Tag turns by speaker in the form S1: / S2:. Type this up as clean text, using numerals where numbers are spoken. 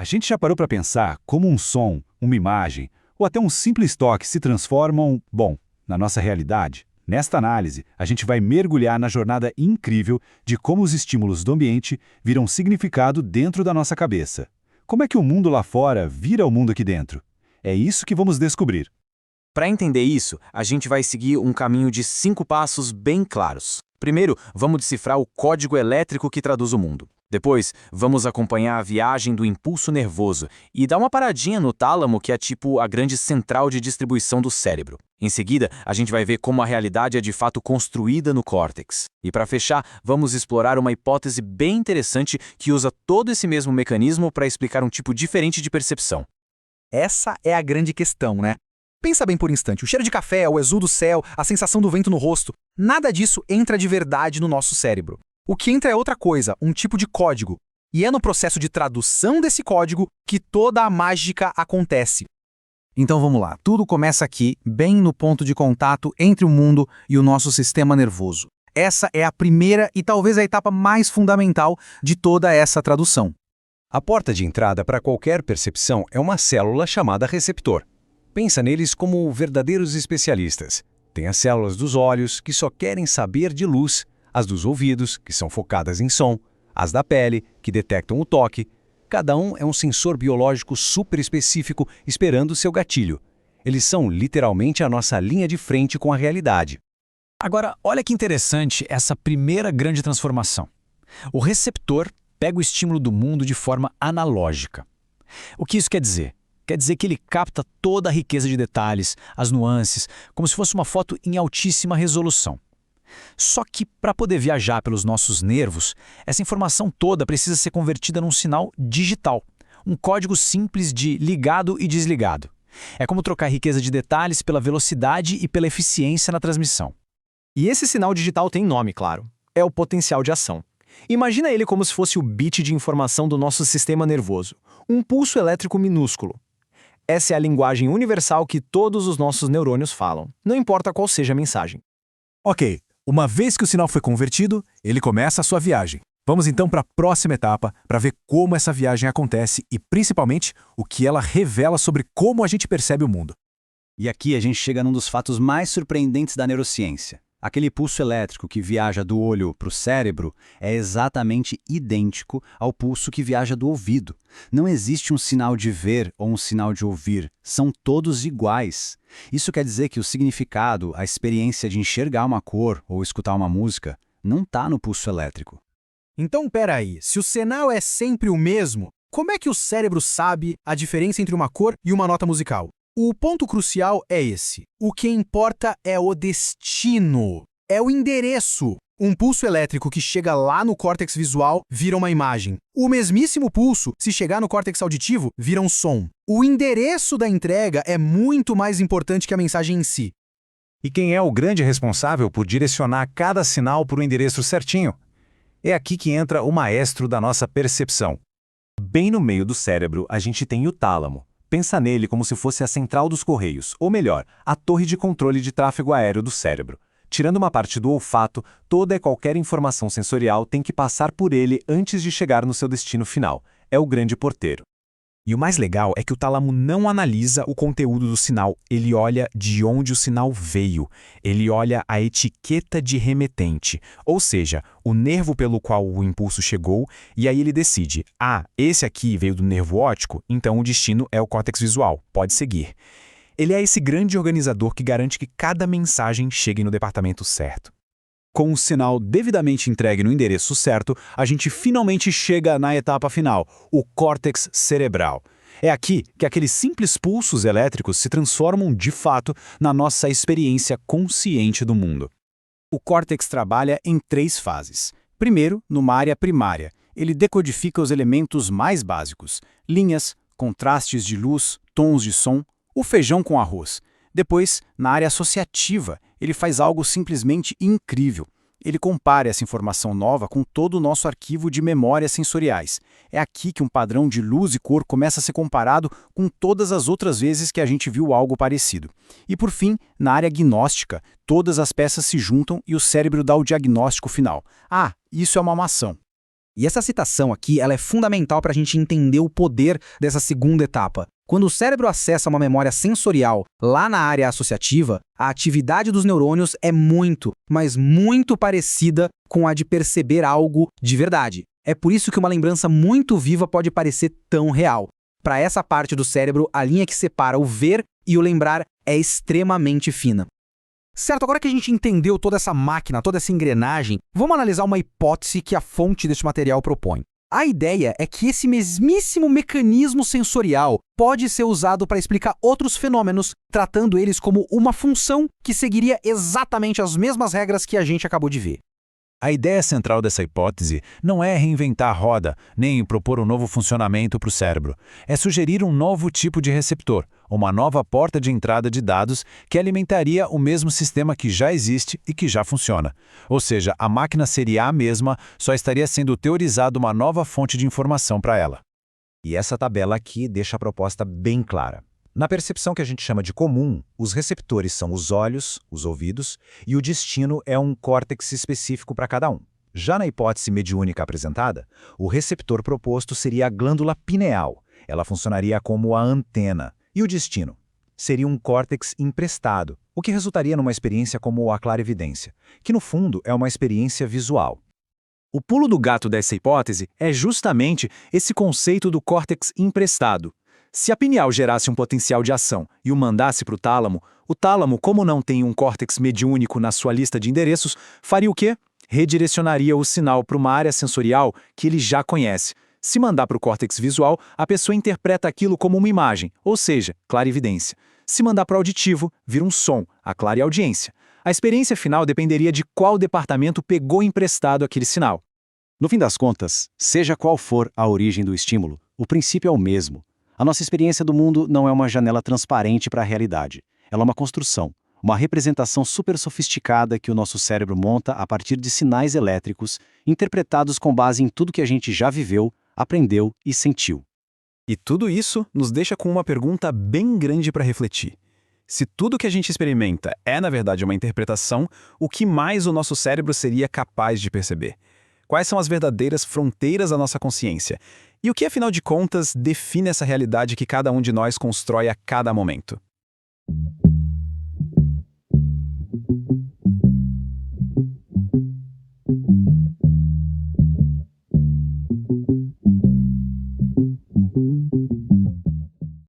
S1: gente já parou para pensar como um som, uma imagem ou até um simples toque se transformam, bom, na nossa realidade? Nesta análise, a gente vai mergulhar na jornada incrível de como os estímulos do ambiente viram significado dentro da nossa cabeça. Como é que o mundo lá fora vira o mundo aqui dentro? É isso que vamos descobrir.
S2: Para entender isso, a gente vai seguir um caminho de 5 passos bem claros. Primeiro, vamos decifrar o código elétrico que traduz o mundo. Depois, vamos acompanhar a viagem do impulso nervoso e dar uma paradinha no tálamo, que é tipo a grande central de distribuição do cérebro. Em seguida, a gente vai ver como a realidade é de fato construída no córtex. E para fechar, vamos explorar uma hipótese bem interessante que usa todo esse mesmo mecanismo para explicar um tipo diferente de percepção.
S3: Essa é a grande questão, né? Pensa bem por um instante, o cheiro de café, o azul do céu, a sensação do vento no rosto, nada disso entra de verdade no nosso cérebro. O que entra é outra coisa, um tipo de código. E é no processo de tradução desse código que toda a mágica acontece. Então vamos lá, tudo começa aqui, bem no ponto de contato entre o mundo e o nosso sistema nervoso. Essa é a primeira e talvez a etapa mais fundamental de toda essa tradução.
S4: A porta de entrada para qualquer percepção é uma célula chamada receptor. Pensa neles como verdadeiros especialistas. Tem as células dos olhos, que só querem saber de luz, as dos ouvidos, que são focadas em som, as da pele, que detectam o toque. Cada um é um sensor biológico super específico esperando seu gatilho. Eles são literalmente a nossa linha de frente com a realidade.
S5: Agora, olha que interessante essa primeira grande transformação. O receptor pega o estímulo do mundo de forma analógica. O que isso quer dizer? Quer dizer que ele capta toda a riqueza de detalhes, as nuances, como se fosse uma foto em altíssima resolução. Só que, para poder viajar pelos nossos nervos, essa informação toda precisa ser convertida num sinal digital, um código simples de ligado e desligado. É como trocar riqueza de detalhes pela velocidade e pela eficiência na transmissão.
S6: E esse sinal digital tem nome, claro. É o potencial de ação. Imagina ele como se fosse o bit de informação do nosso sistema nervoso, um pulso elétrico minúsculo. Essa é a linguagem universal que todos os nossos neurônios falam, não importa qual seja a mensagem.
S7: Ok, uma vez que o sinal foi convertido, ele começa a sua viagem. Vamos então para a próxima etapa para ver como essa viagem acontece e, principalmente, o que ela revela sobre como a gente percebe o mundo.
S8: E aqui a gente chega num dos fatos mais surpreendentes da neurociência. Aquele pulso elétrico que viaja do olho para o cérebro é exatamente idêntico ao pulso que viaja do ouvido. Não existe um sinal de ver ou um sinal de ouvir, são todos iguais. Isso quer dizer que o significado, a experiência de enxergar uma cor ou escutar uma música, não está no pulso elétrico.
S3: Então, peraí, se o sinal é sempre o mesmo, como é que o cérebro sabe a diferença entre uma cor e uma nota musical? O ponto crucial é esse. O que importa é o destino. É o endereço. Um pulso elétrico que chega lá no córtex visual vira uma imagem. O mesmíssimo pulso, se chegar no córtex auditivo, vira um som. O endereço da entrega é muito mais importante que a mensagem em si.
S4: E quem é o grande responsável por direcionar cada sinal para o endereço certinho? É aqui que entra o maestro da nossa percepção.
S1: Bem no meio do cérebro, a gente tem o tálamo. Pensa nele como se fosse a central dos correios, ou melhor, a torre de controle de tráfego aéreo do cérebro. Tirando uma parte do olfato, toda e qualquer informação sensorial tem que passar por ele antes de chegar no seu destino final. É o grande porteiro.
S7: E o mais legal é que o tálamo não analisa o conteúdo do sinal, ele olha de onde o sinal veio. Ele olha a etiqueta de remetente, ou seja, o nervo pelo qual o impulso chegou, e aí ele decide, esse aqui veio do nervo óptico, então o destino é o córtex visual, pode seguir. Ele é esse grande organizador que garante que cada mensagem chegue no departamento certo.
S1: Com o sinal devidamente entregue no endereço certo, a gente finalmente chega na etapa final, o córtex cerebral. É aqui que aqueles simples pulsos elétricos se transformam de fato na nossa experiência consciente do mundo. O córtex trabalha em 3 fases. Primeiro, numa área primária, ele decodifica os elementos mais básicos, linhas, contrastes de luz, tons de som, o feijão com arroz. Depois, na área associativa, ele faz algo simplesmente incrível. Ele compara essa informação nova com todo o nosso arquivo de memórias sensoriais. É aqui que um padrão de luz e cor começa a ser comparado com todas as outras vezes que a gente viu algo parecido. E por fim, na área gnóstica, todas as peças se juntam e o cérebro dá o diagnóstico final. Isso é uma maçã.
S3: E essa citação aqui ela é fundamental para a gente entender o poder dessa segunda etapa. Quando o cérebro acessa uma memória sensorial lá na área associativa, a atividade dos neurônios é muito, mas muito parecida com a de perceber algo de verdade. É por isso que uma lembrança muito viva pode parecer tão real. Para essa parte do cérebro, a linha que separa o ver e o lembrar é extremamente fina. Certo, agora que a gente entendeu toda essa máquina, toda essa engrenagem, vamos analisar uma hipótese que a fonte deste material propõe. A ideia é que esse mesmíssimo mecanismo sensorial pode ser usado para explicar outros fenômenos, tratando eles como uma função que seguiria exatamente as mesmas regras que a gente acabou de ver.
S1: A ideia central dessa hipótese não é reinventar a roda, nem propor um novo funcionamento para o cérebro. É sugerir um novo tipo de receptor, uma nova porta de entrada de dados que alimentaria o mesmo sistema que já existe e que já funciona. Ou seja, a máquina seria a mesma, só estaria sendo teorizada uma nova fonte de informação para ela.
S9: E essa tabela aqui deixa a proposta bem clara. Na percepção que a gente chama de comum, os receptores são os olhos, os ouvidos, e o destino é um córtex específico para cada um. Já na hipótese mediúnica apresentada, o receptor proposto seria a glândula pineal. Ela funcionaria como a antena. E o destino? Seria um córtex emprestado, o que resultaria numa experiência como a clarividência, que no fundo é uma experiência visual.
S6: O pulo do gato dessa hipótese é justamente esse conceito do córtex emprestado. Se a pineal gerasse um potencial de ação e o mandasse para o tálamo, como não tem um córtex mediúnico na sua lista de endereços, faria o quê? Redirecionaria o sinal para uma área sensorial que ele já conhece. Se mandar para o córtex visual, a pessoa interpreta aquilo como uma imagem, ou seja, clarividência. Se mandar para o auditivo, vira um som, a clareaudiência. A experiência final dependeria de qual departamento pegou emprestado aquele sinal.
S8: No fim das contas, seja qual for a origem do estímulo, o princípio é o mesmo. A nossa experiência do mundo não é uma janela transparente para a realidade. Ela é uma construção, uma representação super sofisticada que o nosso cérebro monta a partir de sinais elétricos, interpretados com base em tudo que a gente já viveu, aprendeu e sentiu.
S7: E tudo isso nos deixa com uma pergunta bem grande para refletir. Se tudo que a gente experimenta é, na verdade, uma interpretação, o que mais o nosso cérebro seria capaz de perceber? Quais são as verdadeiras fronteiras da nossa consciência? E o que, afinal de contas, define essa realidade que cada um de nós constrói a cada momento?